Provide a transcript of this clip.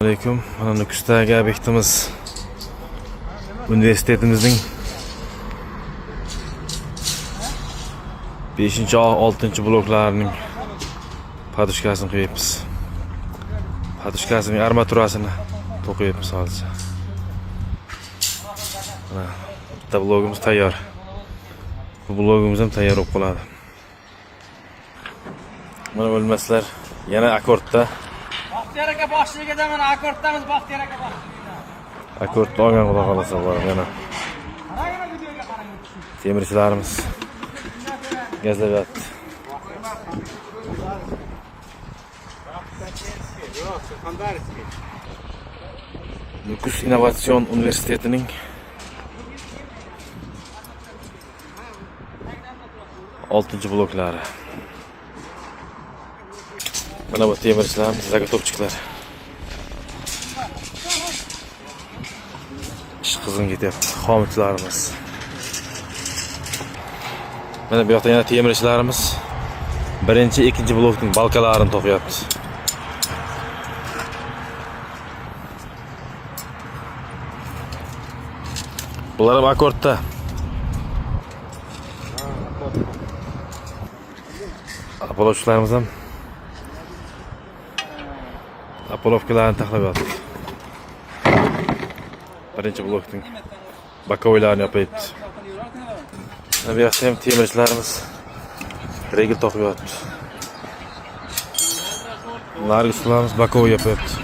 Aleyküm. Mana Nukusdagi obyektimiz universitetimizning 5-6 bloklarining podushkasini qo'yibmiz. Podushkasining armaturasini to'qiyapmiz hozir. Mana bitta blogimiz tayyor. Bu blogimiz ham tayyor bo'lib qoladi. Mana o'lmaslar yana akkordda. Baxtiyor aka boshligida mana akkorddamiz Baxtiyor aka boshligida. Akkordda olgan xudo xolasa bor yana. Temirchilarimiz gazlayapti. Nukus Innovatsion universitetining oltinchi bloklari. Mana bu temirchilarimiz, zagotовчиклар. Ish qizg'in ketyapti. Xomutlarimiz. Mana bu yoqda yana temirchilarimiz birinchi, ikkinchi blokning balkalarini to'qiyapti. Bular ham akkordda. Apolovchilarimiz ham apolovkalarni taxlayapti. Birinchi blokning bakoylarini yapayapti. Bu yoqda ham temirchilarimiz regil to'qiyapti. Nargis ularimiz bakoy yapayapti.